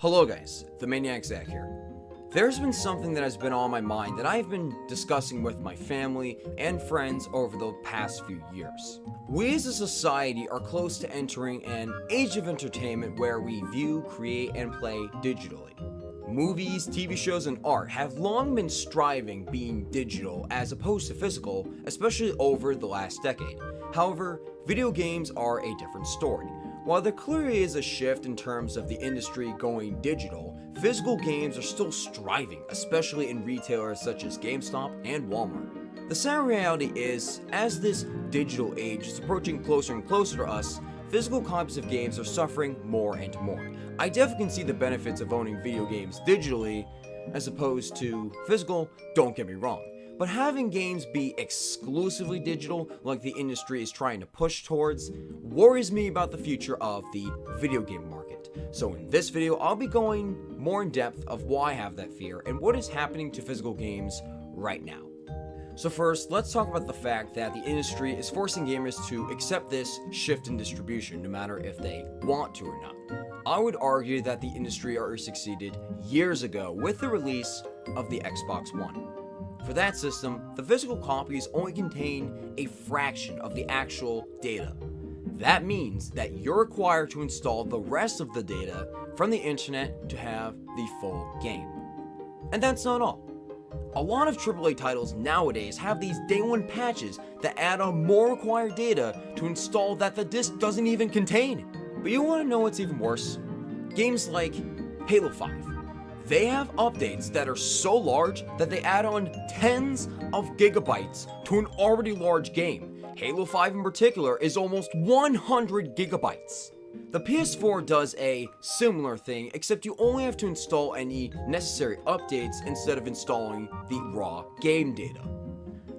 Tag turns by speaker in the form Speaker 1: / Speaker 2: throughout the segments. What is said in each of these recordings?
Speaker 1: Hello guys, the Maniac Zach here. There's been something that has been on my mind that I've been discussing with my family and friends over the past few years. We as a society are close to entering an age of entertainment where we view, create, and play digitally. Movies, TV shows, and art have long been striving being digital as opposed to physical, especially over the last decade. However, video games are a different story. While there clearly is a shift in terms of the industry going digital, physical games are still striving, especially in retailers such as GameStop and Walmart. The sad reality is, as this digital age is approaching closer and closer to us, physical copies of games are suffering more and more. I definitely can see the benefits of owning video games digitally as opposed to physical, don't get me wrong. But having games be exclusively digital, like the industry is trying to push towards, worries me about the future of the video game market. So in this video, I'll be going more in depth of why I have that fear and what is happening to physical games right now. So first, let's talk about the fact that the industry is forcing gamers to accept this shift in distribution, no matter if they want to or not. I would argue that the industry already succeeded years ago with the release of the Xbox One. For that system, the physical copies only contain a fraction of the actual data. That means that you're required to install the rest of the data from the internet to have the full game. And that's not all. A lot of AAA titles nowadays have these day one patches that add on more required data to install that the disc doesn't even contain. But you want to know what's even worse? Games like Halo 5. They have updates that are so large that they add on tens of gigabytes to an already large game. Halo 5 in particular is almost 100 gigabytes. The PS4 does a similar thing, except you only have to install any necessary updates instead of installing the raw game data.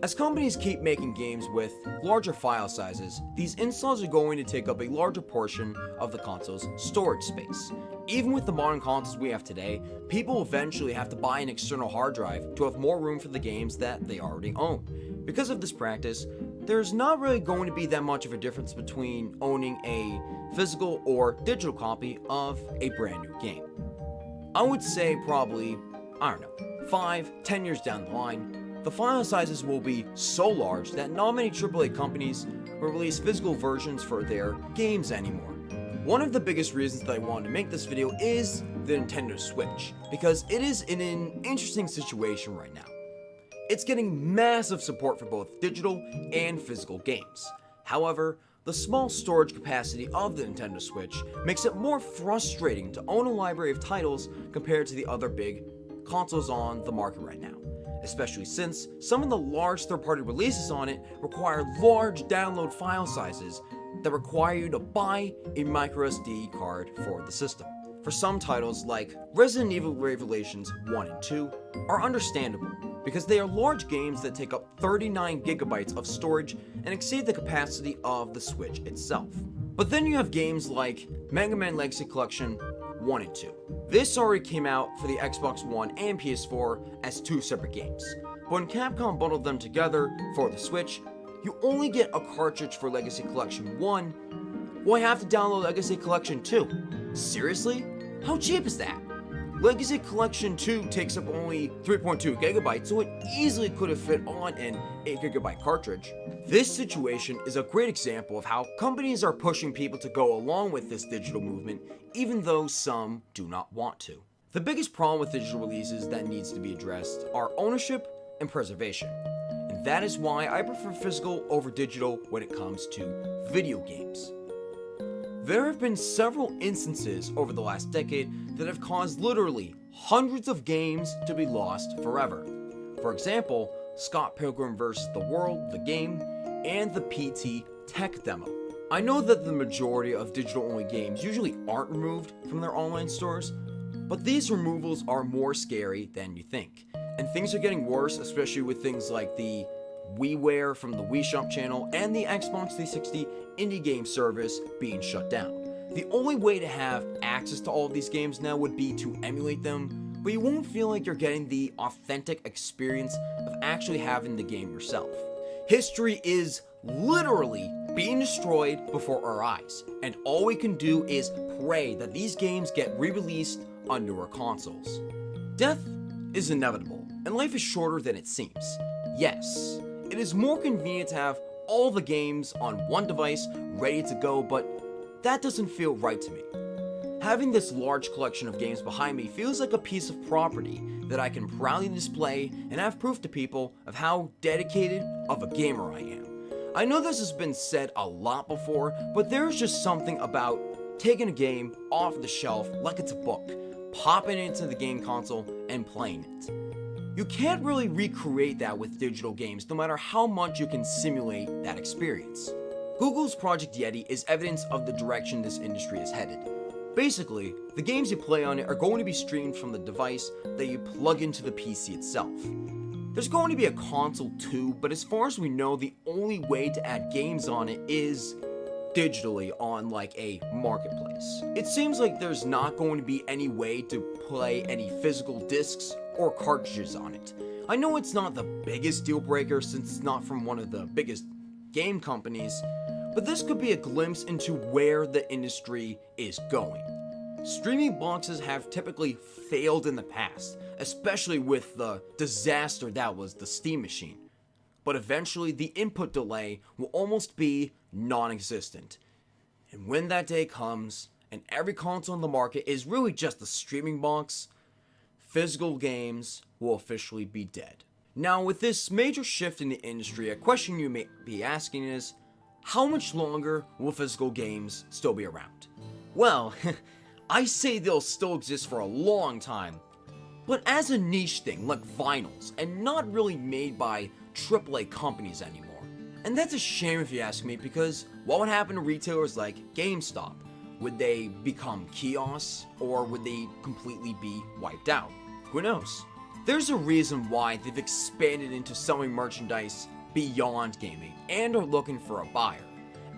Speaker 1: As companies keep making games with larger file sizes, these installs are going to take up a larger portion of the console's storage space. Even with the modern consoles we have today, people eventually have to buy an external hard drive to have more room for the games that they already own. Because of this practice, there's not really going to be that much of a difference between owning a physical or digital copy of a brand new game. I would say probably, 5-10 years down the line, the file sizes will be so large that not many AAA companies will release physical versions for their games anymore. One of the biggest reasons that I wanted to make this video is the Nintendo Switch, because it is in an interesting situation right now. It's getting massive support for both digital and physical games. However, the small storage capacity of the Nintendo Switch makes it more frustrating to own a library of titles compared to the other big consoles on the market right now. Especially since some of the large third-party releases on it require large download file sizes that require you to buy a microSD card for the system. For some titles like Resident Evil Revelations 1 and 2 are understandable because they are large games that take up 39 gigabytes of storage and exceed the capacity of the Switch itself. But then you have games like Mega Man Legacy Collection 1 and 2. This already came out for the Xbox One and PS4 as two separate games. But when Capcom bundled them together for the Switch, you only get a cartridge for Legacy Collection 1. Well, I have to download Legacy Collection 2. Seriously? How cheap is that? Legacy Collection 2 takes up only 3.2 gigabytes, so it easily could have fit on an 8 gigabyte cartridge. This situation is a great example of how companies are pushing people to go along with this digital movement, even though some do not want to. The biggest problem with digital releases that needs to be addressed are ownership and preservation. And that is why I prefer physical over digital when it comes to video games. There have been several instances over the last decade that have caused literally hundreds of games to be lost forever. For example, Scott Pilgrim vs. the World, the game, and the PT tech demo. I know that the majority of digital-only games usually aren't removed from their online stores, but these removals are more scary than you think. And things are getting worse, especially with things like the WiiWare from the Wii Shop channel and the Xbox 360 indie game service being shut down. The only way to have access to all of these games now would be to emulate them, but you won't feel like you're getting the authentic experience of actually having the game yourself. History is literally being destroyed before our eyes, and all we can do is pray that these games get re-released on newer consoles. Death is inevitable, and life is shorter than it seems. Yes, it is more convenient to have all the games on one device ready to go, but that doesn't feel right to me. Having this large collection of games behind me feels like a piece of property that I can proudly display and have proof to people of how dedicated of a gamer I am. I know this has been said a lot before, but there's just something about taking a game off the shelf like it's a book, popping it into the game console, and playing it. You can't really recreate that with digital games, no matter how much you can simulate that experience. Google's Project Yeti is evidence of the direction this industry is headed. Basically, the games you play on it are going to be streamed from the device that you plug into the PC itself. There's going to be a console too, but as far as we know, the only way to add games on it is digitally on like a marketplace. It seems like there's not going to be any way to play any physical discs or cartridges on it. I know it's not the biggest deal breaker since it's not from one of the biggest game companies, but this could be a glimpse into where the industry is going. Streaming boxes have typically failed in the past, especially with the disaster that was the Steam machine. But eventually the input delay will almost be non-existent. And when that day comes, and every console on the market is really just a streaming box, physical games will officially be dead. Now, with this major shift in the industry, a question you may be asking is, how much longer will physical games still be around? Well, I say they'll still exist for a long time, but as a niche thing like vinyls, and not really made by AAA companies anymore. And that's a shame if you ask me, because what would happen to retailers like GameStop? Would they become kiosks, or would they completely be wiped out? Who knows? There's a reason why they've expanded into selling merchandise beyond gaming and are looking for a buyer.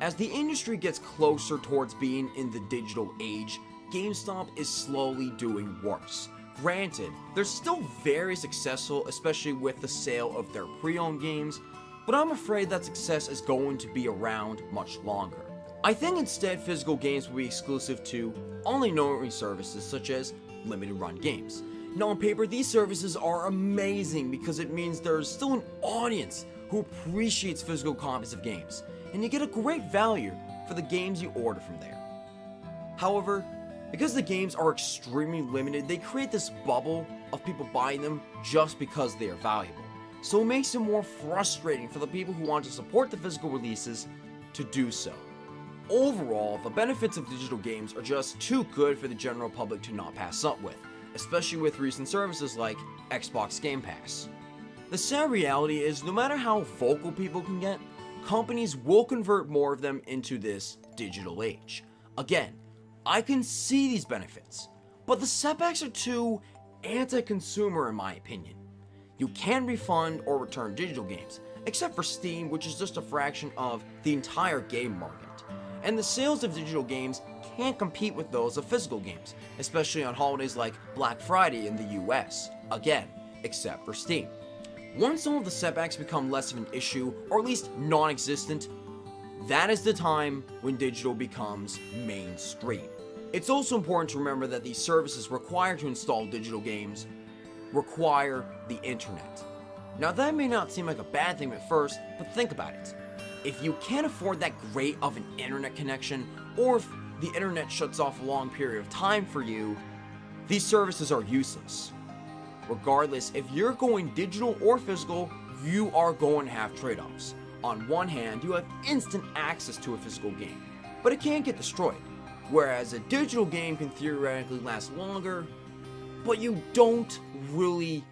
Speaker 1: As the industry gets closer towards being in the digital age, GameStop is slowly doing worse. Granted, they're still very successful, especially with the sale of their pre-owned games, but I'm afraid that success is going to be around much longer. I think instead physical games will be exclusive to only services such as limited run games. Now on paper, these services are amazing because it means there's still an audience who appreciates physical copies of games, and you get a great value for the games you order from there. However, because the games are extremely limited, they create this bubble of people buying them just because they are valuable. So it makes it more frustrating for the people who want to support the physical releases to do so. Overall, the benefits of digital games are just too good for the general public to not pass up with, especially with recent services like Xbox Game Pass. The sad reality is, no matter how vocal people can get, companies will convert more of them into this digital age. Again, I can see these benefits, but the setbacks are too anti-consumer in my opinion. You can refund or return digital games, except for Steam, which is just a fraction of the entire game market. And the sales of digital games can't compete with those of physical games, especially on holidays like Black Friday in the US. Again, except for Steam. Once all of the setbacks become less of an issue, or at least non-existent, that is the time when digital becomes mainstream. It's also important to remember that these services required to install digital games require the internet. Now that may not seem like a bad thing at first, but think about it. If you can't afford that great of an internet connection, or if the internet shuts off a long period of time for you, these services are useless. Regardless, if you're going digital or physical, you are going to have trade-offs. On one hand, you have instant access to a physical game, but it can get destroyed. Whereas a digital game can theoretically last longer, but you don't really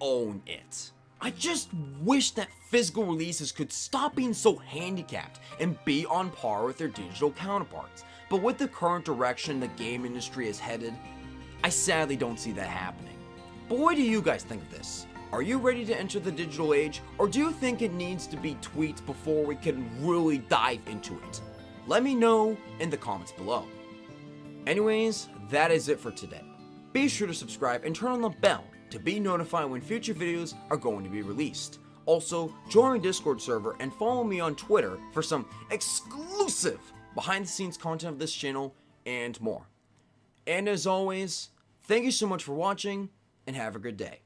Speaker 1: own it. I just wish that physical releases could stop being so handicapped and be on par with their digital counterparts. But with the current direction the game industry is headed, I sadly don't see that happening. But what do you guys think of this? Are you ready to enter the digital age, or do you think it needs to be tweaked before we can really dive into it? Let me know in the comments below. Anyways, that is it for today. Be sure to subscribe and turn on the bell to be notified when future videos are going to be released. Also, join my Discord server and follow me on Twitter for some exclusive behind the scenes content of this channel and more. And as always, Thank you so much for watching, and have a good day.